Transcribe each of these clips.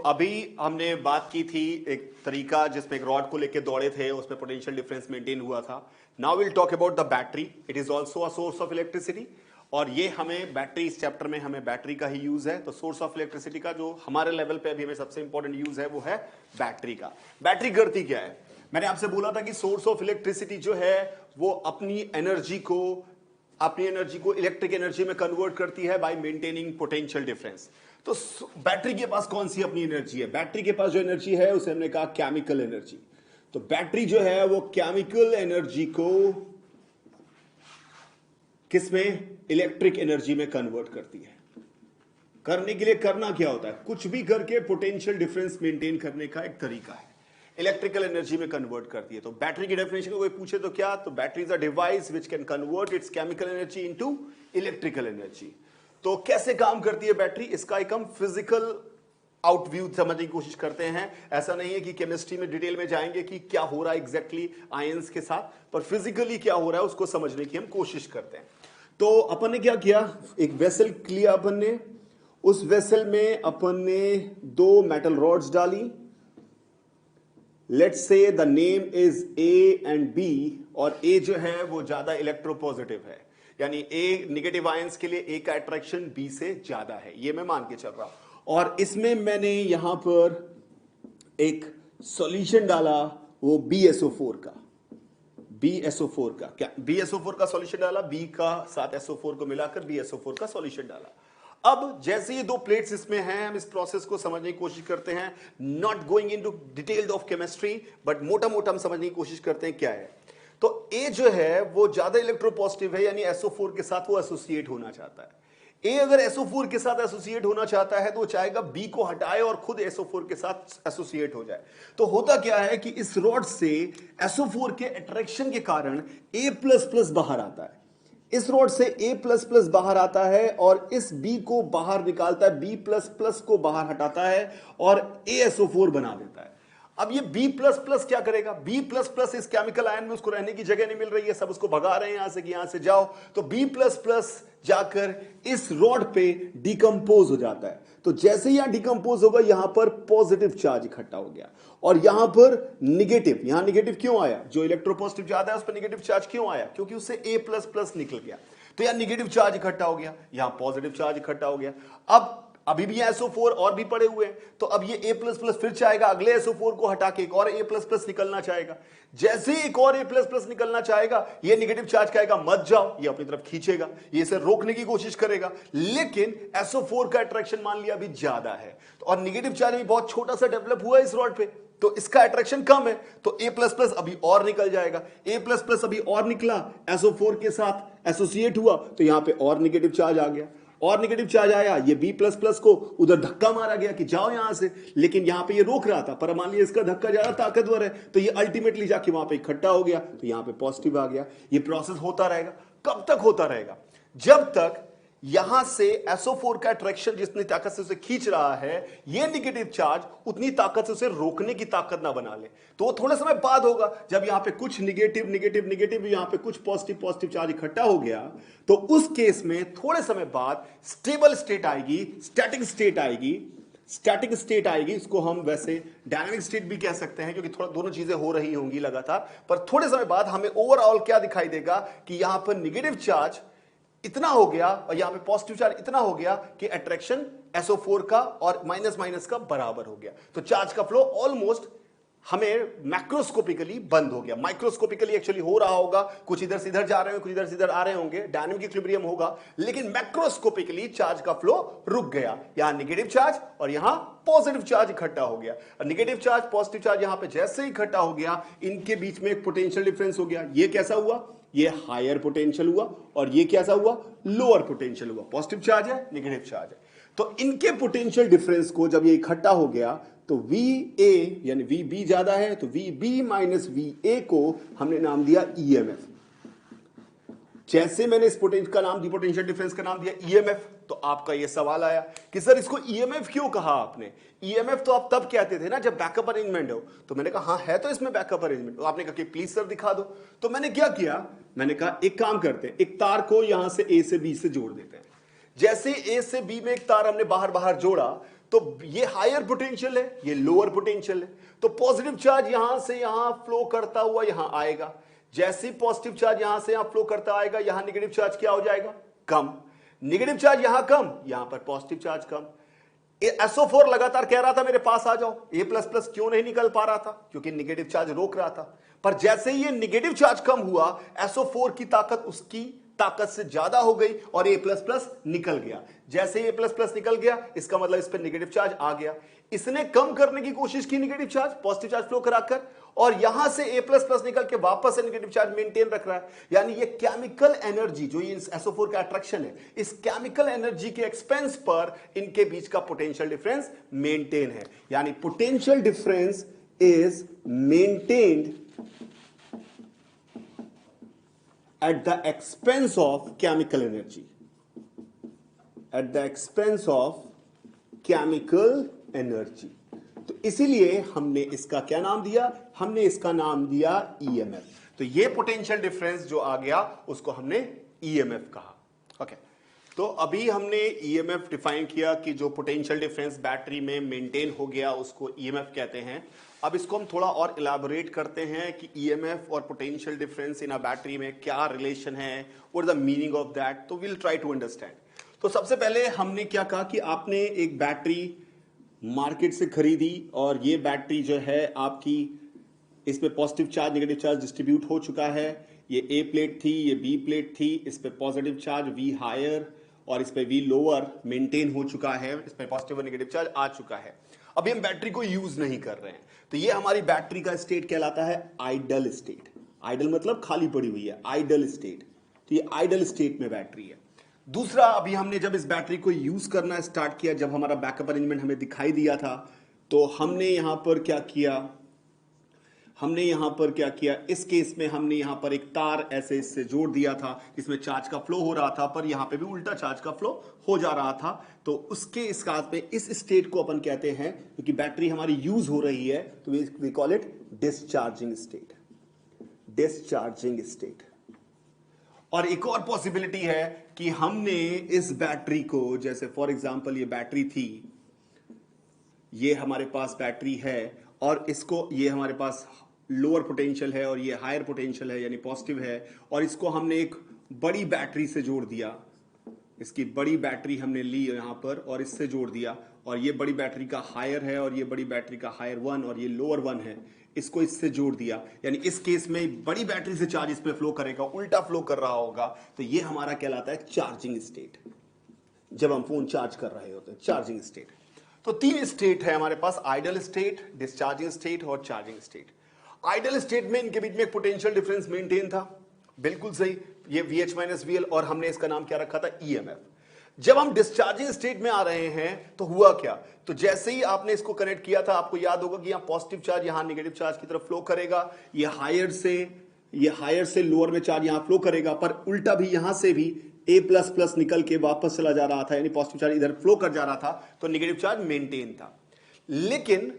अभी हमने बात की थी एक तरीका जिसमें एक रॉड को लेकर दौड़े थे, उसमें पोटेंशियल डिफरेंस मेंटेन हुआ था। Now will talk about the battery. It is also a source of electricity, और ये हमें बैटरी, इस चैप्टर में हमें बैटरी का ही यूज है। तो सोर्स ऑफ इलेक्ट्रिसिटी का जो हमारे लेवल पे अभी हमें सबसे इंपॉर्टेंट यूज है वो है बैटरी का। बैटरी करती क्या है? मैंने आपसे बोला था कि सोर्स ऑफ इलेक्ट्रिसिटी जो है वो अपनी एनर्जी को इलेक्ट्रिक एनर्जी में कन्वर्ट करती है बाय मेंटेनिंग पोटेंशियल डिफरेंस। तो बैटरी के पास कौन सी अपनी एनर्जी है? बैटरी के पास जो एनर्जी है उसे हमने कहा केमिकल एनर्जी। तो बैटरी जो है वो केमिकल एनर्जी को किसमें? इलेक्ट्रिक एनर्जी में कन्वर्ट करती है। करने के लिए करना क्या होता है? कुछ भी करके पोटेंशियल डिफरेंस मेंटेन करने का एक तरीका है, इलेक्ट्रिकल एनर्जी में कन्वर्ट करती है। तो बैटरी की डेफिनेशन कोई पूछे तो क्या? तो battery is a device which can convert it's chemical energy into electrical energy. तो कैसे काम करती है बैटरी, इसका एक हम फिजिकल आउटव्यू समझने की कोशिश करते हैं। ऐसा नहीं है कि केमिस्ट्री में डिटेल में जाएंगे कि क्या हो रहा है एग्जैक्टली आयंस के साथ, पर फिजिकली क्या हो रहा है उसको समझने की हम कोशिश करते हैं। तो अपन ने क्या किया, एक वेसल लिया अपन ने, उस वेसल में अपन ने 2 मेटल रॉड्स डाली। Let's say the name is A and B, और ए जो है वो ज्यादा इलेक्ट्रोपॉजिटिव है, यानी ए नेगेटिव आयंस के लिए ए का अट्रैक्शन बी से ज्यादा है, ये मैं मान के चल रहा हूं। और इसमें मैंने यहां पर एक सॉल्यूशन डाला, वो BSO4 का। BSO4 का क्या? BSO4 का सॉल्यूशन डाला, बी का साथ SO4 को मिलाकर BSO4 का सॉल्यूशन डाला। अब जैसे ये 2 प्लेट्स इसमें हैं, हम इस प्रोसेस को समझने की कोशिश करते हैं। Not going into detailed of chemistry, but मोटा मोटा हम समझने की कोशिश करते हैं क्या है। तो ए जो है वो ज्यादा इलेक्ट्रोपॉजिटिव है, यानी SO4 के साथ वो एसोसिएट होना चाहता है। ए अगर SO4 के साथ एसोसिएट होना चाहता है तो वो चाहेगा बी को हटाए और खुद SO4 के साथ एसोसिएट हो जाए। तो होता क्या है कि इस रॉड से SO4 के अट्रैक्शन के कारण A++ बाहर आता है। इस रॉड से A++ बाहर आता है और इस B को बाहर निकालता है, B++ को बाहर हटाता है और ASO4 बना देता है। अब ये B++ क्या करेगा? B++ इस केमिकल आयन में उसको रहने की जगह नहीं मिल रही है, सब उसको भगा रहे हैं यहां से कि यहां से जाओ। तो B++ जाकर इस रॉड पे डिकम्पोज हो जाता है। तो जैसे यहां डिकम्पोज होगा, यहां पर पॉजिटिव चार्ज इकट्ठा हो गया, और यहां पर निगेटिव। यहां निगेटिव क्यों आया? जो इलेक्ट्रोपॉजिटिव ज्यादा है उस पर निगेटिव चार्ज क्यों आया? क्योंकि उससे A++ निकल गया। तो यहां निगेटिव चार्ज इकट्ठा हो गया, यहां पॉजिटिव चार्ज इकट्ठा हो गया। अब अभी भी SO4 और भी पड़े हुए हैं, तो अब ये A++ फिर चाहेगा अगले SO4 को हटा के एक और A++ निकलना चाहेगा। जैसे एक और A++ निकलना चाहेगा, ये नेगेटिव चार्ज कहेगा मत जाओ, ये अपनी तरफ खींचेगा, ये इसे रोकने की कोशिश करेगा। लेकिन SO4 का अट्रैक्शन मान लिया अभी ज्यादा है, और नेगेटिव चार्ज भी बहुत छोटा सा डेवलप हुआ है इस रॉड पे, तो इसका अट्रैक्शन कम है, तो A++ अभी और निकल जाएगा। A++ अभी और निकला, SO4 के साथ एसोसिएट हुआ, तो यहां पे और नेगेटिव चार्ज आ गया, और नेगेटिव चार्ज आया, ये B++ को उधर धक्का मारा गया कि जाओ यहां से, लेकिन यहां पे ये रोक रहा था, पर मान लिया इसका धक्का ज्यादा ताकतवर है, तो ये अल्टीमेटली जाके वहां पे इकट्ठा हो गया, तो यहां पे पॉजिटिव आ गया। ये प्रोसेस होता रहेगा। कब तक होता रहेगा? जब तक यहां से SO4 का अट्रैक्शन जितनी ताकत से उसे खींच रहा है, ये नेगेटिव चार्ज उतनी ताकत से उसे रोकने की ताकत ना बना ले। तो वो थोड़े समय बाद होगा, जब यहां पे कुछ निगेटिव यहां पे कुछ पॉजिटिव चार्ज इकट्ठा हो गया, तो उस केस में थोड़े समय बाद स्टेबल स्टेट आएगी, स्टैटिक स्टेट आएगी। इसको हम वैसे डायनामिक स्टेट भी कह सकते हैं, क्योंकि थोड़ा दोनों चीजें हो रही होंगी लगातार। पर थोड़े समय बाद हमें ओवरऑल क्या दिखाई देगा कि यहां पर नेगेटिव चार्ज इतना हो गया और यहां पे पॉजिटिव चार्ज इतना हो गया कि अट्रैक्शन SO4 का और माइनस का बराबर हो गया। तो चार्ज का फ्लो ऑलमोस्ट हमें मैक्रोस्कोपिकली बंद हो गया। माइक्रोस्कोपिकली एक्चुअली हो रहा होगा, कुछ इधर से इधर जा रहे हैं, कुछ इधर से इधर आ रहे होंगे, डायनामिक इक्विलिब्रियम होगा, लेकिन मैक्रोस्कोपिकली चार्ज का फ्लो रुक गया। यहां नेगेटिव चार्ज और यहां पॉजिटिव चार्ज इकट्ठा हो गया, और नेगेटिव चार्ज पॉजिटिव चार्ज यहां पे जैसे ही इकट्ठा हो गया, इनके बीच में एक पोटेंशियल डिफरेंस हो गया। ये कैसा हुआ? ये हायर पोटेंशियल हुआ, और ये कैसा हुआ? लोअर पोटेंशियल हुआ। पॉजिटिव चार्ज है, नेगेटिव चार्ज है, तो इनके पोटेंशियल डिफरेंस को जब ये इकट्ठा हो गया, तो VA यानी VB ज्यादा है, तो VB माइनस VA को हमने नाम दिया EMF। जैसे मैंने इस पोटेंशियल का नाम दिया, पोटेंशियल डिफरेंस का नाम दिया EMF, तो आपका ये सवाल आया कि सर इसको EMF क्यों कहा आपने? EMF तो आप तब कहते थे ना जब बैकअप अरेंजमेंट हो। तो मैंने कहा हाँ है तो इसमें बैकअप अरेंजमेंट। तो आपने कहा कि प्लीज सर दिखा दो। तो मैंने क्या किया, मैंने कहा एक काम करते हैं, एक तार को यहां से A से B से जोड़ देते हैं। जैसे A से B में एक तार हमने बाहर बाहर जोड़ा, तो ये हायर पोटेंशियल है, ये लोअर पोटेंशियल है, तो पॉजिटिव चार्ज यहां से यहां फ्लो करता हुआ यहां आएगा। जैसे ही पॉजिटिव चार्ज यहां से यहां फ्लो करता आएगा, यहां नेगेटिव चार्ज क्या हो जाएगा? कम। नेगेटिव चार्ज यहां कम, यहां पर पॉजिटिव चार्ज कम। SO4 लगातार कह रहा था मेरे पास आ जाओ, A++ क्यों नहीं निकल पा रहा था? क्योंकि नेगेटिव चार्ज रोक रहा था। पर जैसे ही ये नेगेटिव चार्ज कम हुआ, SO4 की ताकत उसकी ताकत से ज्यादा हो गई और A++ निकल गया। जैसे ही A++ निकल गया, इसका मतलब इस पर नेगेटिव चार्ज आ गया। इसने कम करने की कोशिश की negative charge, positive charge flow कराकर, और यहां से A++ निकल के वापस से नेगेटिव चार्ज मेंटेन रख रहा है। यानी ये केमिकल एनर्जी जो ये SO4 का अट्रैक्शन है, इस केमिकल एनर्जी के एक्सपेंस पर इनके बीच का पोटेंशियल डिफरेंस मेंटेन है। यानी potential difference is maintained at the expense of chemical energy, at the expense of chemical energy। तो इसीलिए हमने इसका क्या नाम दिया? हमने इसका नाम दिया EMF। तो ये पोटेंशियल डिफरेंस जो आ गया उसको हमने EMF कहा। ओके, तो अभी हमने EMF डिफाइन किया कि जो पोटेंशियल डिफरेंस बैटरी में मेंटेन हो गया उसको EMF कहते हैं। अब इसको हम थोड़ा और इलाबोरेट करते हैं कि EMF और potential difference in a battery में क्या रिलेशन है, what is the meaning of that. तो विल ट्राई टू अंडरस्टैंड। तो सबसे पहले हमने क्या कहा कि आपने एक बैटरी मार्केट से खरीदी और ये बैटरी जो है आपकी, इसमें positive charge negative charge distribute हो चुका है। ये A प्लेट थी, ये B प्लेट थी, इस पे पॉजिटिव चार्ज V हायर और इस पे V लोअर मेंटेन हो चुका है, इस पे पॉजिटिव और नेगेटिव चार्ज आ चुका है। अभी हम बैटरी को यूज नहीं कर रहे हैं, तो ये हमारी बैटरी का स्टेट कहलाता है आइडल स्टेट। आइडल मतलब खाली पड़ी हुई है, आइडल स्टेट। तो ये आइडल स्टेट में बैटरी है। दूसरा, अभी हमने जब इस बैटरी को यूज करना स्टार्ट किया, जब हमारा बैकअप अरेंजमेंट हमें दिखाई दिया था, तो हमने यहां पर क्या किया? हमने यहां पर क्या किया? इस केस में हमने यहां पर एक तार ऐसे इससे जोड़ दिया था जिसमें चार्ज का फ्लो हो रहा था, पर यहां पे भी उल्टा चार्ज का फ्लो हो जा रहा था। तो उसके इस काज में इस स्टेट को अपन कहते हैं, क्योंकि बैटरी हमारी यूज हो रही है, तो we call it discharging state. Discharging state. और एक और पॉसिबिलिटी है कि हमने इस बैटरी को, जैसे फॉर एग्जांपल ये बैटरी थी, ये हमारे पास बैटरी है और इसको, ये हमारे पास लोअर पोटेंशियल है और ये हायर पोटेंशियल है यानी पॉजिटिव है, और इसको हमने एक बड़ी बैटरी से जोड़ दिया। इसकी बड़ी बैटरी हमने ली यहां पर और इससे जोड़ दिया, और ये बड़ी बैटरी का हायर है और ये बड़ी बैटरी का हायर 1 और ये लोअर 1 है, इसको इससे जोड़ दिया। यानी इस केस में बड़ी बैटरी से चार्ज इस पे फ्लो करेगा, उल्टा फ्लो कर रहा होगा, तो ये हमारा कहलाता है चार्जिंग स्टेट। जब हम फोन चार्ज कर रहे होते हैं, चार्जिंग स्टेट। तो 3 स्टेट है हमारे पास, आइडल स्टेट, डिस्चार्जिंग स्टेट और चार्जिंग स्टेट। आइडल स्टेट में इनके बीच में एक पोटेंशियल डिफरेंस मेंटेन था, बिल्कुल सही, ये VH माइनस VL, और हमने इसका नाम क्या रखा था? EMF। जब हम डिस्चार्जिंग स्टेट में आ रहे हैं तो हुआ क्या? तो जैसे ही आपने इसको कनेक्ट किया था, आपको याद होगा कि यहां पॉजिटिव चार्ज यहां नेगेटिव चार्ज की तरफ फ्लो करेगा, ये हायर से लोअर में चार्ज यहां फ्लो करेगा, पर उल्टा भी यहां से भी A++ निकल के वापस चला जा रहा था, यानी पॉजिटिव चार्ज इधर फ्लो कर जा रहा था, तो नेगेटिव चार्ज मेंटेन था। लेकिन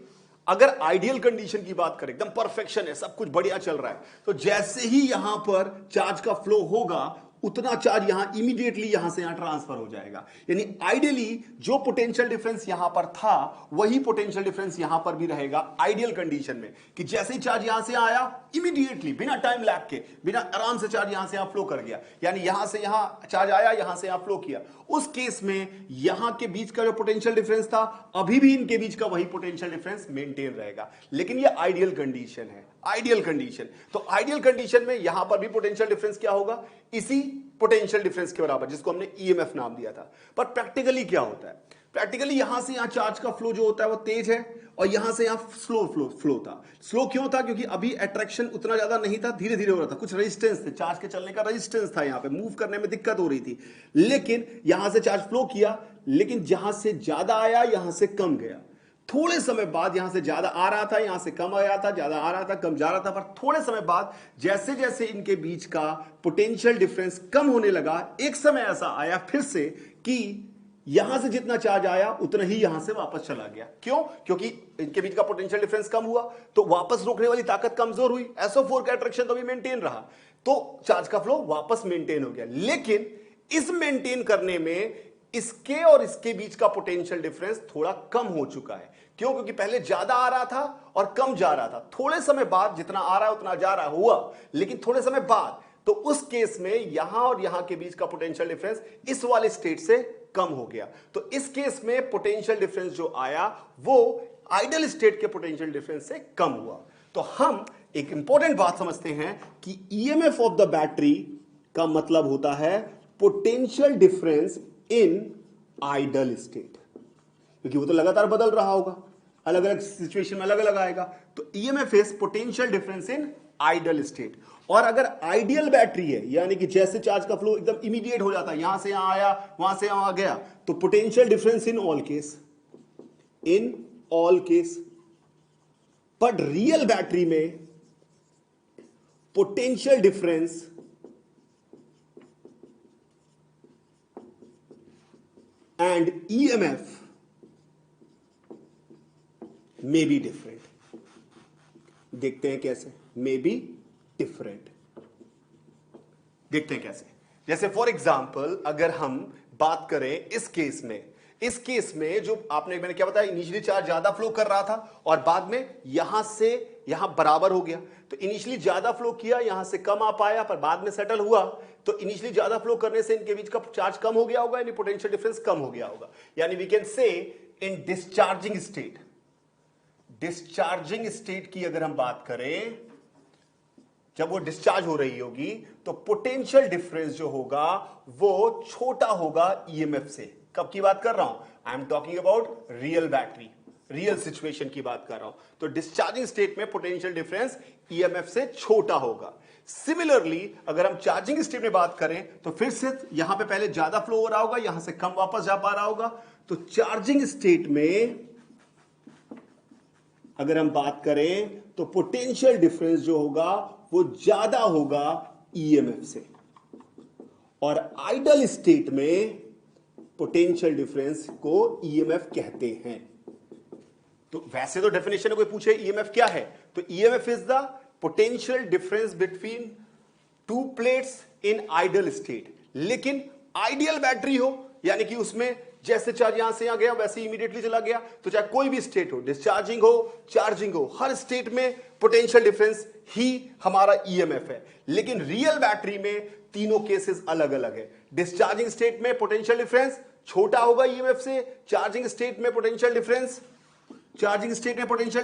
अगर आइडियल कंडीशन की बात करें, एकदम परफेक्शन है, सब कुछ बढ़िया चल रहा है, तो जैसे ही यहां पर चार्ज का फ्लो होगा, उतना चार्ज यहां इमीडिएटली यहां से यहां ट्रांसफर हो जाएगा। यानी आइडियली जो पोटेंशियल डिफरेंस यहां पर था, वही पोटेंशियल डिफरेंस यहां पर भी रहेगा आइडियल कंडीशन में, कि जैसे ही चार्ज यहां से आया, इमीडिएटली बिना टाइम लैग के, बिना आराम से चार्ज यहां से यहां फ्लो कर गया। यानी यहां से यहां चार्ज आया, यहां से यहां फ्लो किया। उस केस में यहां के बीच का जो पोटेंशियल डिफरेंस था, अभी भी इनके बीच का वही पोटेंशियल डिफरेंस मेंटेन रहेगा। लेकिन ये आइडियल कंडीशन है, आइडियल कंडीशन। तो आइडियल कंडीशन में यहां पर भी पोटेंशियल डिफरेंस क्या होगा? इसी पोटेंशियल डिफरेंस के बराबर, जिसको हमने EMF नाम दिया था। पर प्रैक्टिकली क्या होता है? प्रैक्टिकली यहां से यहां चार्ज का फ्लो जो होता है वो तेज है, और यहां से यहां स्लो फ्लो था। स्लो क्यों था? क्योंकि अभी अट्रैक्शन उतना ज्यादा नहीं था, धीरे धीरे हो रहा था, कुछ रेजिस्टेंस थे, चार्ज के चलने का रेजिस्टेंस था, यहां पे मूव करने में दिक्कत हो रही थी। लेकिन यहां से चार्ज फ्लो किया, लेकिन जहां से ज्यादा आया यहां से कम गया। थोड़े समय बाद यहां से ज्यादा आ रहा था, यहां से कम आया था, ज्यादा आ रहा था, कम जा रहा था, पर थोड़े समय बाद जैसे जैसे इनके बीच का पोटेंशियल डिफरेंस कम होने लगा, एक समय ऐसा आया फिर से कि यहां से जितना चार्ज आया उतना ही यहां से वापस चला गया। क्यों? क्योंकि इनके बीच का पोटेंशियल डिफरेंस कम हुआ, तो वापस रोकने वाली ताकत कमजोर हुई। SO4 का अट्रैक्शन तो भी मेंटेन रहा, तो चार्ज का फ्लो वापस मेंटेन हो गया। लेकिन इस मेंटेन करने में इसके और इसके बीच का पोटेंशियल डिफरेंस थोड़ा कम हो चुका है। क्यों? क्योंकि पहले ज्यादा आ रहा था और कम जा रहा था। थोड़े समय बाद जितना आ रहा है उतना जा रहा हुआ, लेकिन थोड़े समय बाद, तो उस केस में यहां और यहां के बीच का पोटेंशियल डिफरेंस इस वाले स्टेट से कम हो गया। तो इस केस में पोटेंशियल डिफरेंस जो आया वो आइडियल स्टेट के पोटेंशियल डिफरेंस से कम हुआ। तो हम एक इंपॉर्टेंट बात समझते हैं कि ईएमएफ ऑफ द बैटरी का मतलब होता है potential difference in ideal state, क्योंकि वो तो लगातार बदल रहा होगा, अलग अलग सिचुएशन में अलग अलग आएगा। तो EMF is potential difference in ideal state. और अगर आइडियल बैटरी है, यानी कि जैसे चार्ज का फ्लो एकदम इमीडिएट हो जाता है, यहां से यहां आया वहां से यहां आ गया, तो potential difference in all case, in all case. But real battery में potential difference and EMF may be different। देखते हैं कैसे may be different। देखते हैं कैसे। जैसे फॉर एग्जाम्पल अगर हम बात करें इस केस में जो मैंने क्या बताया, इनिशियली चार्ज ज्यादा फ्लो कर रहा था और बाद में यहां से यहां बराबर हो गया। तो इनिशियली ज्यादा फ्लो किया, यहां से कम आ पाया, पर बाद में सेटल हुआ। तो इनिशियली ज्यादा फ्लो करने से इनके बीच का चार्ज कम हो गया होगा, यानी पोटेंशियल डिफरेंस कम हो गया होगा। यानी वी कैन से इन डिस्चार्जिंग स्टेट की अगर हम बात करें, जब वो डिस्चार्ज हो रही होगी तो पोटेंशियल डिफरेंस जो होगा वो छोटा होगा ईएमएफ से। कब की बात कर रहा हूं? I am talking about real battery, real situation की बात कर रहा हूं। तो डिस्चार्जिंग स्टेट में पोटेंशियल डिफरेंस ईएमएफ से छोटा होगा। सिमिलरली अगर हम चार्जिंग स्टेट में बात करें तो फिर से यहां पे पहले ज्यादा फ्लो हो रहा होगा, यहां से कम वापस जा पा रहा होगा। तो चार्जिंग स्टेट में अगर हम बात करें तो पोटेंशियल डिफरेंस जो होगा वो ज्यादा होगा ईएमएफ से। और आइडियल स्टेट में पोटेंशियल डिफरेंस को ईएमएफ कहते हैं। तो वैसे तो डेफिनेशन में कोई पूछे ईएमएफ क्या है, तो EMF is the potential difference between two plates in ideal state. लेकिन आइडियल बैटरी हो, यानी कि उसमें जैसे चार्ज यहां से यहां गया वैसे इमीडिएटली चला गया, तो चाहे कोई भी स्टेट हो, डिस्चार्जिंग हो चार्जिंग हो, हर स्टेट में पोटेंशियल डिफरेंस ही हमारा ईएमएफ है। लेकिन रियल बैटरी में तीनों केसेस अलग अलग है। डिस्चार्जिंग स्टेट में पोटेंशियल डिफरेंस छोटा होगा ईएमएफ से, चार्जिंग स्टेट में पोटेंशियल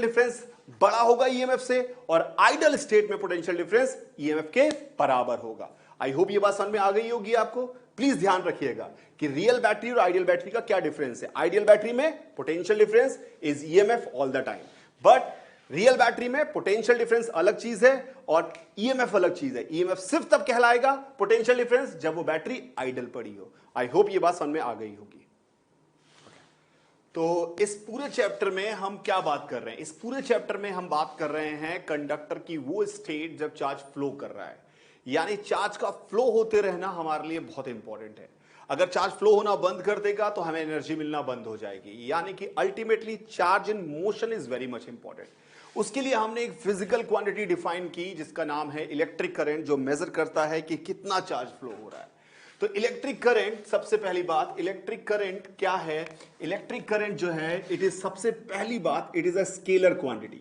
डिफरेंस बड़ा होगा ईएमएफ से, और आइडियल स्टेट में पोटेंशियल डिफरेंस ईएमएफ के बराबर होगा। आई होप ये बात समझ में आ गई होगी आपको। प्लीज ध्यान रखिएगा कि रियल बैटरी और आइडियल बैटरी का क्या डिफरेंस है। आइडियल बैटरी में potential difference is EMF all the time, but real battery में पोटेंशियल डिफरेंस अलग चीज है और ईएमएफ अलग चीज है। ईएमएफ सिर्फ तब कहलाएगा पोटेंशियल डिफरेंस जब वो बैटरी आइडियल पड़ी हो। आई होप ये बात समझ में आ गई होगी। तो इस पूरे चैप्टर में हम क्या बात कर रहे हैं? इस पूरे चैप्टर में हम बात कर रहे हैं कंडक्टर की वो स्टेट जब चार्ज फ्लो कर रहा है, यानी चार्ज का फ्लो होते रहना हमारे लिए बहुत इंपॉर्टेंट है। अगर चार्ज फ्लो होना बंद कर देगा तो हमें एनर्जी मिलना बंद हो जाएगी, यानी कि ultimately charge in motion is very much important. उसके लिए हमने एक फिजिकल क्वांटिटी डिफाइन की जिसका नाम है इलेक्ट्रिक करंट, जो मेजर करता है कि कितना चार्ज फ्लो हो रहा है। तो इलेक्ट्रिक करंट, सबसे पहली बात, इलेक्ट्रिक करंट क्या है? इलेक्ट्रिक करंट जो है इट इज, सबसे पहली बात, it is a scalar quantity.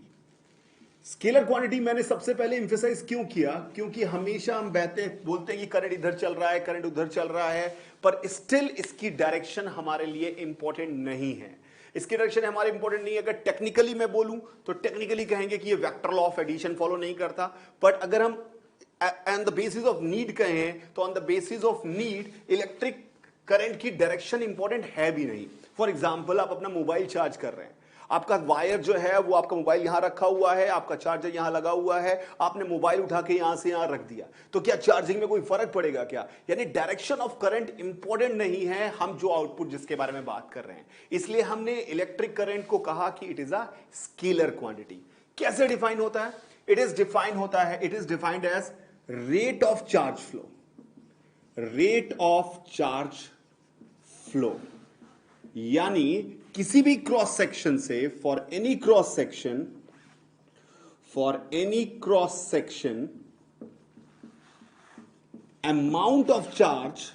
Scalar quantity मैंने सबसे पहले एम्फेसाइज क्यों किया? क्योंकि हमेशा हम बोलते हैं कि करंट इधर चल रहा है, करंट उधर चल रहा है, पर स्टिल इसकी डायरेक्शन हमारे लिए इंपॉर्टेंट नहीं है। इसकी डायरेक्शन हमारे इंपॉर्टेंट नहीं है। अगर टेक्निकली मैं बोलूं तो टेक्निकली कहेंगे कि ये vector law of addition follow नहीं करता, बट अगर हम on the basis of need कहें तो on the basis of need electric current की डायरेक्शन इंपॉर्टेंट है भी नहीं। फॉर एग्जाम्पल, आप अपना मोबाइल चार्ज कर रहे हैं, आपका वायर जो है वो, आपका मोबाइल यहां रखा हुआ है, आपका चार्जर यहां लगा हुआ है, आपने मोबाइल उठा के यहां से यहां रख दिया, तो क्या चार्जिंग में कोई फर्क पड़ेगा क्या? यानी डायरेक्शन ऑफ करंट इंपॉर्टेंट नहीं है, हम जो आउटपुट जिसके बारे में बात कर रहे हैं। इसलिए हमने इलेक्ट्रिक करंट को कहा कि it is a scalar quantity. कैसे डिफाइन होता है? It is defined as rate of charge flow. Rate of charge flow यानी किसी भी क्रॉस सेक्शन से, for any cross section amount of charge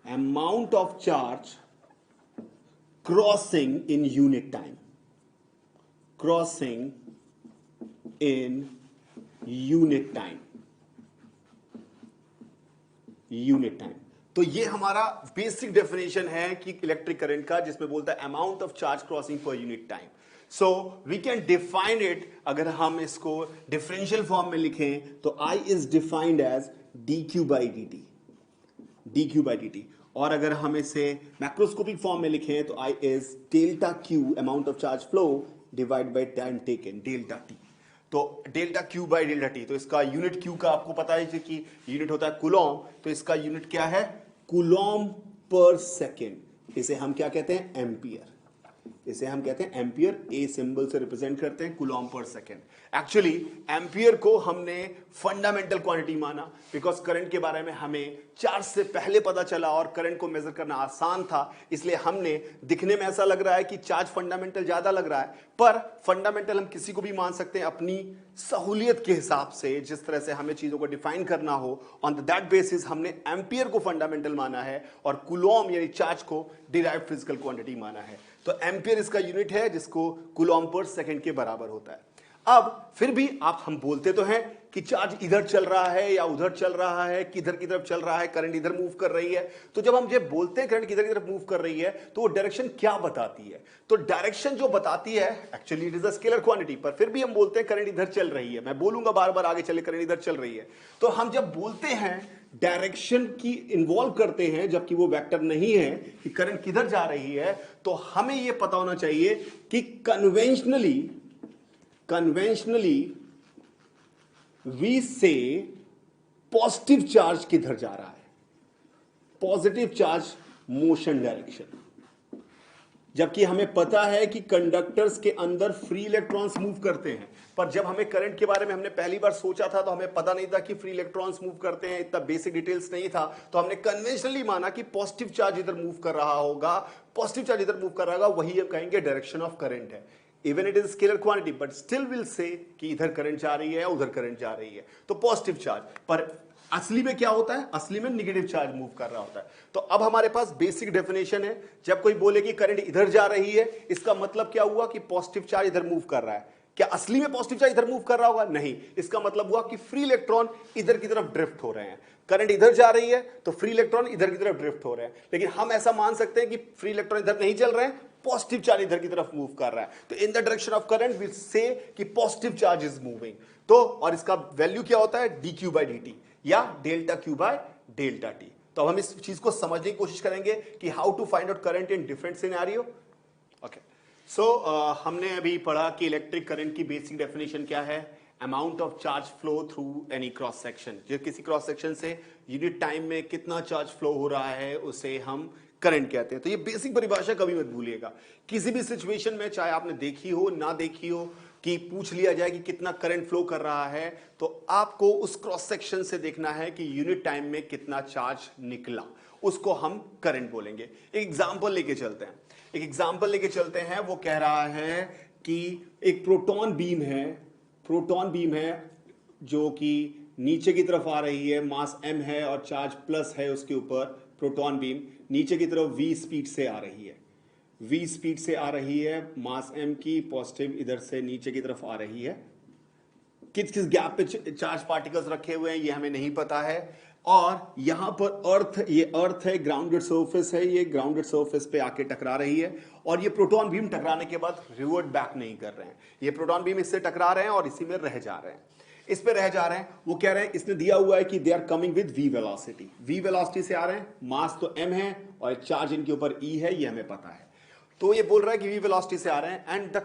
amount of charge crossing in unit time, crossing in unit time, unit time। तो ये हमारा basic definition है कि electric current का, जिसमें बोलता है amount of charge crossing per unit time. So we can define it, अगर हम इसको डिफरेंशियल फॉर्म में लिखें तो I is defined as dq by dt, dq by dt। और अगर हम इसे मैक्रोस्कोपिक फॉर्म में लिखें तो I is delta q amount of charge flow divide by time taken, delta t। तो delta Q by delta T, तो इसका यूनिट क्यू का आपको पता है कि यूनिट होता है कूलॉम, तो इसका यूनिट क्या है? कूलॉम पर सेकेंड। इसे हम क्या कहते हैं? एम्पियर। इसे हम कहते हैं एम्पियर, ए सिंबल से रिप्रेजेंट करते हैं कूलॉम पर सेकेंड। एक्चुअली एम्पियर को हमने फंडामेंटल क्वांटिटी माना बिकॉज करंट के बारे में हमें चार्ज से पहले पता चला और करंट को मेजर करना आसान था, इसलिए हमने, दिखने में ऐसा लग रहा है कि चार्ज फंडामेंटल ज्यादा लग रहा है, पर फंडामेंटल हम किसी को भी मान सकते हैं अपनी सहूलियत के हिसाब से, जिस तरह से हमें चीजों को डिफाइन करना हो। ऑन दैट बेसिस हमने एम्पियर को फंडामेंटल माना है और कूलॉम यानी चार्ज को डिराइव्ड फिजिकल क्वांटिटी माना है। तो एम्पियर इसका यूनिट है जिसको कूलॉम पर सेकंड के बराबर होता है। अब फिर भी हम बोलते तो हैं कि चार्ज इधर चल रहा है या उधर चल रहा है, किधर की तरफ चल रहा है, करंट इधर मूव कर रही है। तो जब हम ये बोलते हैं करंट किधर की तरफ मूव कर रही है, तो वो डायरेक्शन क्या बताती है? तो डायरेक्शन जो बताती है actually it is a scalar quantity, पर फिर भी हम बोलते हैं करंट इधर चल रही है। मैं बोलूंगा बार बार आगे चले करंट इधर चल रही है। तो हम जब बोलते हैं डायरेक्शन की इन्वॉल्व करते हैं, जबकि वो वेक्टर नहीं है कि करंट किधर जा रही है, तो हमें यह पता होना चाहिए कि कन्वेंशनली वी से पॉजिटिव चार्ज किधर जा रहा है, पॉजिटिव चार्ज मोशन डायरेक्शन। जबकि हमें पता है कि कंडक्टर्स के अंदर फ्री इलेक्ट्रॉन्स मूव करते हैं, पर जब हमें करंट के बारे में हमने पहली बार सोचा था तो हमें पता नहीं था कि फ्री इलेक्ट्रॉन्स मूव करते हैं, इतना बेसिक डिटेल्स नहीं था। तो हमने कन्वेंशनली माना कि पॉजिटिव चार्ज इधर मूव कर रहा होगा, पॉजिटिव चार्ज इधर मूव कर रहा होगा, वही हम कहेंगे डायरेक्शन ऑफ करंट है। Even it is scalar quantity but still will say कि इधर करंट जा रही है, उधर करंट जा रही है, तो पॉजिटिव चार्ज। पर असली में क्या होता है? असली में नेगेटिव चार्ज मूव कर रहा होता है। तो अब हमारे पास बेसिक डेफिनेशन है। जब कोई बोले कि करंट इधर जा रही है, इसका मतलब क्या हुआ? कि पॉजिटिव चार्ज इधर मूव कर रहा है। क्या असली में पॉजिटिव चार्ज इधर मूव कर रहा होगा? नहीं। इसका मतलब हुआ कि फ्री इलेक्ट्रॉन इधर की तरफ ड्रिफ्ट हो रहे हैं। करंट इधर जा रही है तो फ्री इलेक्ट्रॉन इधर की तरफ ड्रिफ्ट हो रहे हैं। लेकिन हम ऐसा मान सकते हैं कि फ्री इलेक्ट्रॉन इधर नहीं चल रहे हैं, पॉजिटिव चार्ज इधर की तरफ मूव कर रहा है। तो in the direction of current we say कि पॉजिटिव चार्ज इज मूविंग। तो और इसका वैल्यू क्या होता है? dq बाई dt या delta Q by delta T. तो अब हम इस चीज को समझने की कोशिश करेंगे कि how to find out current in different scenario. Okay, so हमने अभी पढ़ा कि इलेक्ट्रिक करंट की बेसिक डेफिनेशन क्या है? Amount of charge flow through any cross section. जो किसी क्रॉस सेक्शन से यूनिट टाइम में कितना चार्ज फ्लो हो रहा है उसे हम करंट कहते हैं। तो ये बेसिक परिभाषा कभी मत भूलिएगा। किसी भी सिचुएशन में, चाहे आपने देखी हो ना देखी हो, कि पूछ लिया जाए कि कितना करंट फ्लो कर रहा है, तो आपको उस क्रॉस सेक्शन से देखना है कि यूनिट टाइम में कितना चार्ज निकला, उसको हम करंट बोलेंगे। एक एग्जांपल लेके चलते हैं। वो कह रहा है कि एक प्रोटॉन बीम है जो कि नीचे की तरफ आ रही है, मास m है और चार्ज प्लस है उसके ऊपर। प्रोटॉन बीम नीचे की तरफ v स्पीड से आ रही है, मास m की पॉजिटिव इधर से नीचे की तरफ आ रही है। किस किस गैप पे चार्ज पार्टिकल्स रखे हुए हैं ये हमें नहीं पता है। और यहां पर ये अर्थ है, ग्राउंडेड सरफेस है, ये ग्राउंडेड सरफेस पे आके टकरा रही है। और ये प्रोटॉन बीम टकराने के बाद रिवर्ट बैक नहीं कर रहे हैं, ये प्रोटॉन बीम इससे टकरा रहे हैं और इसी में रह जा रहे हैं, इस पे रह जा रहे हैं। वो कह रहे हैं, इसने दिया हुआ है कि they are coming with v velocity से आ रहे हैं। मास तो m है और चार्ज इनके ऊपर e है, ये हमें पता है। तो ये बोल रहा है कि v वेलोसिटी से आ रहे हैं। And in the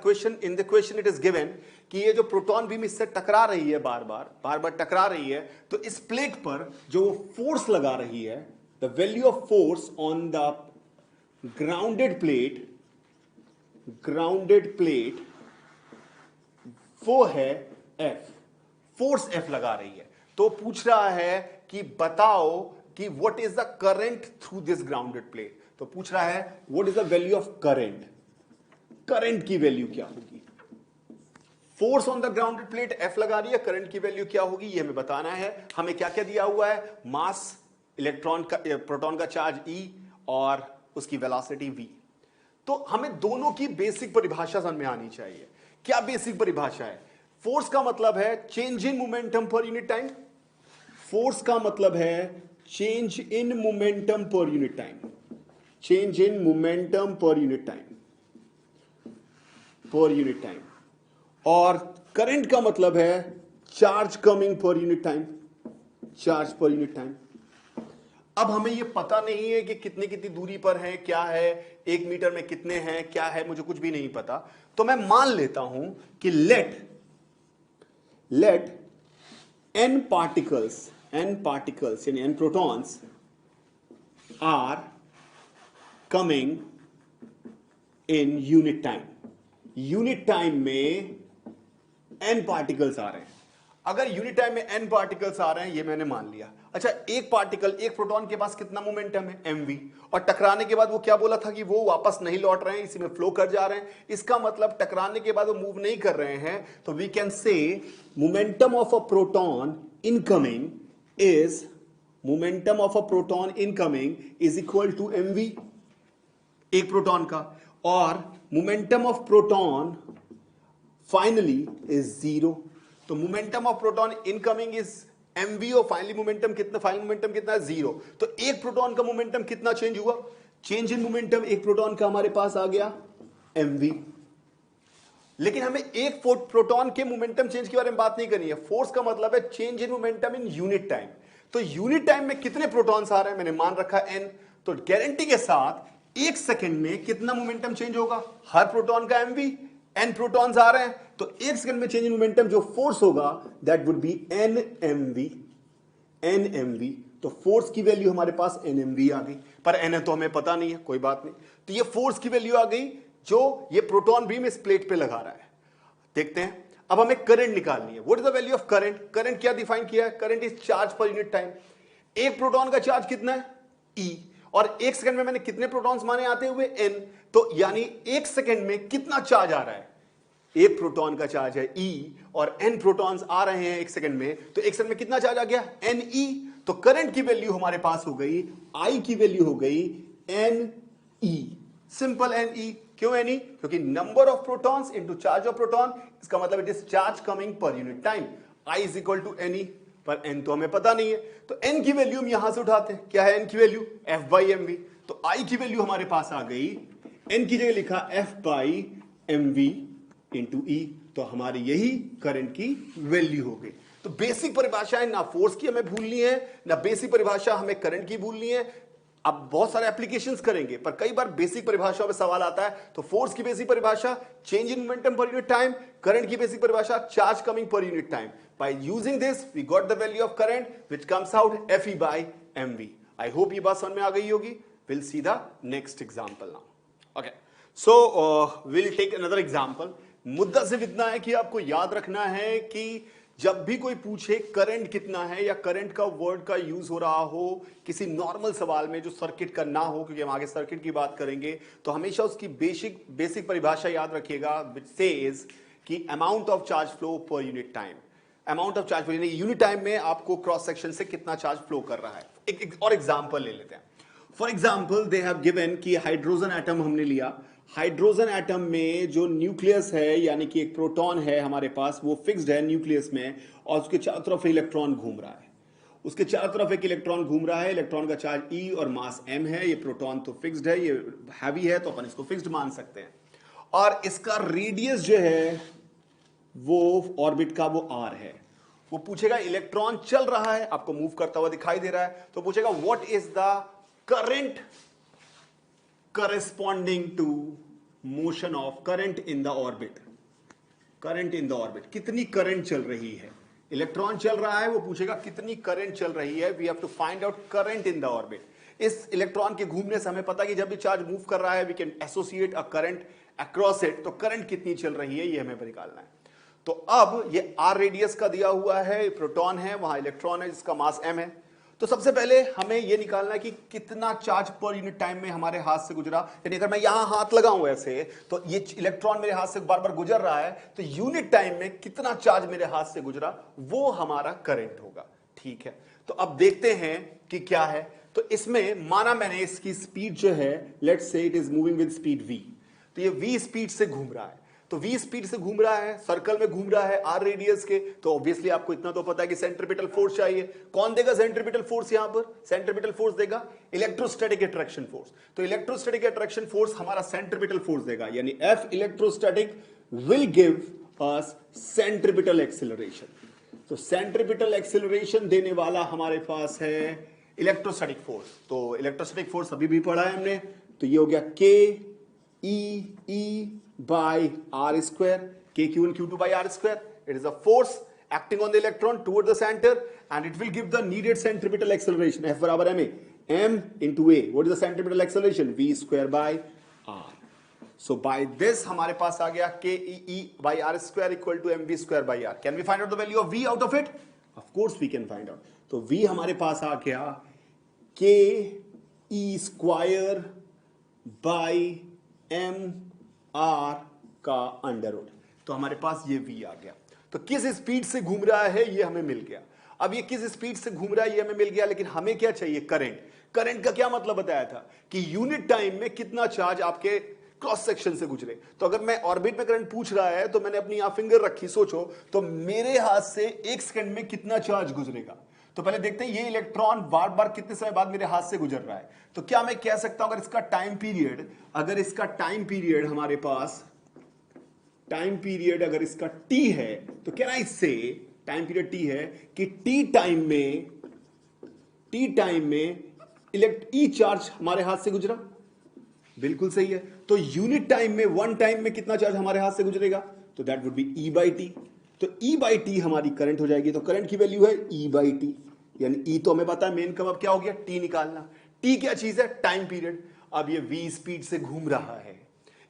question it is given कि ये जो प्रोटॉन बीम इससे टकरा रही है, बार बार टकरा रही है, तो इस प्लेट पर जो फोर्स लगा रही है, the value of force on the grounded plate वो है F, फोर्स F लगा रही है। तो पूछ रहा है कि बताओ कि what is the current through this grounded plate. तो पूछ रहा है what is the value of current की वैल्यू क्या होगी। Force on the grounded plate F लगा रही है, करंट की वैल्यू क्या होगी ये हमें बताना है। हमें क्या क्या दिया हुआ है? मास इलेक्ट्रॉन का प्रोटॉन का चार्ज E और उसकी वेलोसिटी v। तो हमें दोनों की बेसिक परिभाषा समझ में आनी चाहिए। क्या बेसिक परिभाषा है? फोर्स का मतलब है change in momentum per unit time. Force का मतलब है change in momentum per unit time, change in momentum per unit time, पर यूनिट टाइम। और करंट का मतलब है charge coming per unit time, charge पर यूनिट टाइम। अब हमें यह पता नहीं है कि कितनी कितनी दूरी पर है, क्या है, 1 मीटर में कितने हैं, क्या है, मुझे कुछ भी नहीं पता। तो मैं मान लेता हूं कि लेट n particles यानी n protons are coming in unit time। Unit time में n पार्टिकल्स आ रहे हैं। अगर यूनिट टाइम में n पार्टिकल्स आ रहे हैं, ये मैंने मान लिया। अच्छा, एक पार्टिकल, एक प्रोटॉन के पास कितना मोमेंटम है? mv। और टकराने के बाद वो क्या बोला था कि वो वापस नहीं लौट रहे हैं, इसी में फ्लो कर जा रहे हैं। इसका मतलब टकराने के बाद वो मूव नहीं कर रहे हैं। तो we can say momentum of a proton incoming is equal to mv, एक प्रोटॉन का। और momentum of proton finally is 0। तो momentum of proton incoming is mv और फाइनल मोमेंटम कितना है? 0। तो एक प्रोटॉन का मोमेंटम कितना चेंज हुआ? चेंज इन मोमेंटम एक प्रोटॉन का हमारे पास आ गया mv। लेकिन हमें एक प्रोटॉन के मोमेंटम चेंज के बारे में बात नहीं करनी है। फोर्स का मतलब है change in momentum in unit time. तो यूनिट टाइम में कितने प्रोटॉन्स आ रहे हैं? मैंने मान रखा n। तो गारंटी के साथ 1 सेकंड में कितना मोमेंटम चेंज होगा? हर प्रोटॉन का mv, n प्रोटॉन्स आ रहे हैं, तो 1 सेकंड में चेंज इन मोमेंटम जो फोर्स होगा दैट वुड बी nmv। तो फोर्स की वैल्यू हमारे पास nmv आ गई, पर n तो हमें पता नहीं है, कोई बात नहीं। तो ये फोर्स की वैल्यू आ गई जो ये प्रोटॉन बीम इस प्लेट पे लगा रहा है। देखते हैं, अब हमें करंट निकालनी है। What is the value of current? Current क्या डिफाइन किया है? करंट इज चार्ज पर यूनिट टाइम। एक प्रोटॉन का चार्ज कितना है? E। और 1 सेकंड में मैंने कितने प्रोटॉन्स माने आते हुए? n। तो यानी 1 सेकंड में कितना चार्ज आ रहा है? एक प्रोटॉन का चार्ज है E और n प्रोटॉन्स आ रहे हैं 1 सेकंड में, तो 1 सेकंड में कितना चार्ज आ गया? ne। तो करंट की वैल्यू हमारे पास हो गई, I की वैल्यू हो गई ne। Simple ne। क्यों ne? क्योंकि number of protons into charge of proton, इसका मतलब it is charge coming per unit time. I is equal to ne। पर n तो हमें पता नहीं है, तो n की वैल्यू हम यहां से उठाते हैं। क्या है n की वैल्यू? f by mv। तो I की वैल्यू हमारे पास आ गई, n की जगह लिखा f by mv इंटू ई। तो हमारी यही करंट की वैल्यू हो गई। तो बेसिक परिभाषाएं ना फोर्स की हमें भूलनी है, ना बेसिक परिभाषा हमें करंट की भूलनी है। अब बहुत सारे एप्लीकेशंस करेंगे, पर कई बार बेसिक परिभाषाओं में सवाल आता है। तो फोर्स की बेसिक परिभाषा change in momentum per unit time, current की बेसिक परिभाषा charge coming per unit time. By using this we got the value of current which comes out Fe by mv। I hope ये बात समझ में आ गई होगी। Will see the next example now. Okay, so will take another example. मुद्दा सिर्फ इतना है कि आपको याद रखना है कि जब भी कोई पूछे करंट कितना है या करंट का वर्ड का यूज हो रहा हो किसी नॉर्मल सवाल में जो सर्किट का ना हो, क्योंकि हम आगे सर्किट की बात करेंगे, तो हमेशा उसकी बेसिक परिभाषा याद रखिएगा व्हिच सेज कि अमाउंट ऑफ चार्ज फ्लो पर unit time. Amount of charge flow यानी यूनिट टाइम में आपको क्रॉस सेक्शन से कितना चार्ज फ्लो कर रहा है। एक और एग्जांपल ले लेते हैं। For example they have given कि हाइड्रोजन एटम हमने लिया। हाइड्रोजन एटम में जो न्यूक्लियस है यानी कि एक प्रोटॉन है हमारे पास, वो फिक्स्ड है न्यूक्लियस में और उसके चारों तरफ इलेक्ट्रॉन घूम रहा है। उसके चारों तरफ एक इलेक्ट्रॉन घूम रहा है। इलेक्ट्रॉन का चार्ज E और मास m है। ये प्रोटॉन तो फिक्स्ड है, ये हैवी है, तो अपन इसको फिक्स्ड मान सकते हैं। और इसका रेडियस जो है वो ऑर्बिट का वो r है। वो पूछेगा इलेक्ट्रॉन चल रहा है, आपको मूव करता हुआ दिखाई दे रहा है, तो पूछेगा what is the current corresponding to motion of current in the orbit। Current in the orbit, कितनी करंट चल रही है। इलेक्ट्रॉन चल रहा है, वो पूछेगा कितनी करंट चल रही है। We have to find out current in the orbit. इस इलेक्ट्रॉन के घूमने से हमें पता है कि जब भी चार्ज मूव कर रहा है we can associate a current across it. तो करंट कितनी चल रही है ये हमें निकालना है। तो अब ये r रेडियस का दिया हुआ है, प्रोटॉन है, वहां इलेक्ट्रॉन है जिसका मास m है। तो सबसे पहले हमें यह निकालना है कि कितना चार्ज पर यूनिट टाइम में हमारे हाथ से गुजरा। यानी अगर मैं यहां हाथ लगाऊं ऐसे, तो ये इलेक्ट्रॉन मेरे हाथ से बार बार गुजर रहा है, तो यूनिट टाइम में कितना चार्ज मेरे हाथ से गुजरा वो हमारा करंट होगा। ठीक है, तो अब देखते हैं कि क्या है। तो इसमें माना मैंने इसकी स्पीड जो है, let's say it is moving with speed v, तो ये v स्पीड से घूम रहा है, तो v स्पीड से घूम रहा है, सर्कल में घूम रहा है r रेडियस के, तो ऑब्वियसली आपको इतना तो पता है कि सेंट्रीपिटल फोर्स चाहिए। कौन देगा सेंट्रीपिटल फोर्स? यहां पर सेंट्रीपिटल फोर्स देगा इलेक्ट्रोस्टैटिक अट्रैक्शन फोर्स। तो इलेक्ट्रोस्टैटिक अट्रैक्शन फोर्स हमारा सेंट्रीपिटल फोर्स देगा, यानी F electrostatic will give us centripetal acceleration. तो सेंट्रीपिटल एक्सीलरेशन देने वाला हमारे पास है इलेक्ट्रोस्टैटिक फोर्स। तो इलेक्ट्रोस्टैटिक फोर्स अभी भी पढ़ा है हमने, तो ये हो गया K E by r square, K Q1 Q2 by r square. It is a force acting on the electron toward the center and it will give the needed centripetal acceleration. F बराबर ma, m into a. What is the centripetal acceleration? V square by r. So by this हमारे पास आ गया K E by r square equal to mv square by r. Can we find out the value of v out of it? Of course we can find out. तो v हमारे पास आ गया K E square by m r का under root. तो हमारे पास ये v आ गया। तो किस स्पीड से घूम रहा है ये हमें मिल गया। अब ये किस स्पीड से घूम रहा है ये हमें मिल गया, लेकिन हमें क्या चाहिए? करंट। करंट का क्या मतलब बताया था कि यूनिट टाइम में कितना चार्ज आपके क्रॉस सेक्शन से गुजरे। तो अगर मैं ऑर्बिट में करंट पूछ रहा है तो मैंने अपनी यहां फिंगर रखी, सोचो तो मेरे हाथ से 1 सेकंड में कितना चार्ज गुजरेगा। तो पहले देखते हैं ये इलेक्ट्रॉन बार बार कितने समय बाद मेरे हाथ से गुजर रहा है। तो क्या मैं कह सकता हूं अगर इसका टाइम पीरियड हमारे पास टाइम पीरियड अगर इसका t है, तो क्या इससे टाइम पीरियड t है कि t टाइम में ई चार्ज हमारे हाथ से गुजरा? बिल्कुल सही है। तो यूनिट टाइम में, 1 टाइम में कितना चार्ज हमारे हाथ से गुजरेगा? तो that would be E by t। तो E by t हमारी करंट हो जाएगी। तो करंट की वैल्यू है E by t, यानी E तो हमें पता है, मेन कम अब क्या हो गया? t निकालना। t क्या चीज है? Time period. अब ये v स्पीड से घूम रहा है,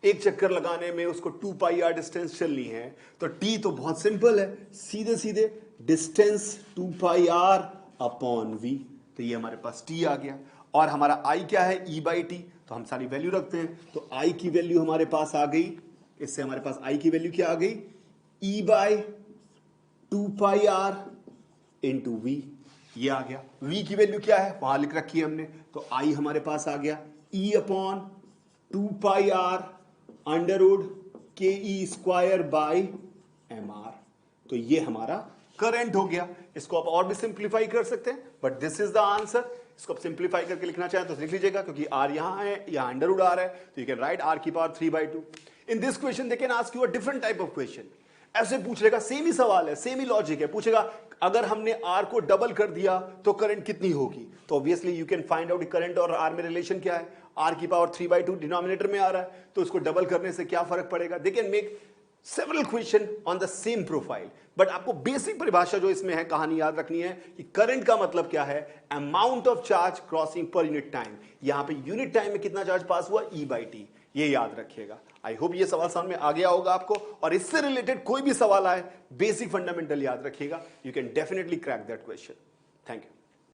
एक चक्कर लगाने में उसको 2 पाई r डिस्टेंस चलनी है। तो t तो बहुत सिंपल है, सीधे सीधे डिस्टेंस 2 पाई r अपॉन v। तो ये हमारे पास t आ गया। और हमारा i क्या है? E by t। तो हम सारी वैल्यू रखते हैं। तो i की वैल्यू हमारे पास आ गई, इससे हमारे पास i की वैल्यू क्या आ गई? E by 2 pi r into v। ये आ गया। v की वैल्यू क्या है वहां लिख रखी है हमने। तो i हमारे पास आ गया E अपॉन 2 पाई r अंडर रूट के E square by M R. तो ये हमारा करंट हो गया। इसको आप और भी सिंप्लीफाई कर सकते हैं, but this is the answer. इसको आप सिंप्लीफाई करके लिखना चाहें तो लिख लीजिएगा, क्योंकि आर यहां है, यहां अंडर रूट आ रहा है, तो यू कैन राइट आर की power 3/2। In this question they can ask you a different type of question. ऐसे पूछ लेगा, सेम ही सवाल है, सेम ही लॉजिक है, पूछेगा अगर हमने आर को डबल कर दिया तो करंट कितनी होगी। तो obviously you can find out current और आर में रिलेशन क्या है। आर की पावर 3/2 डिनोमिनेटर में आ रहा है, तो उसको डबल करने से क्या फर्क पड़ेगा। They can make several question on the same profile, but आपको बेसिक परिभाषा जो इसमें है, कहानी याद रखनी है कि करंट का मतलब क्या है? Amount of charge crossing per unit time. यहां पे यूनिट टाइम में कितना चार्ज पास हुआ? E by t। ये याद रखिएगा। आई होप ये सवाल समझ में आ गया होगा आपको, और इससे रिलेटेड कोई भी सवाल आए, बेसिक फंडामेंटल याद रखिएगा। You can definitely crack that question. Thank you.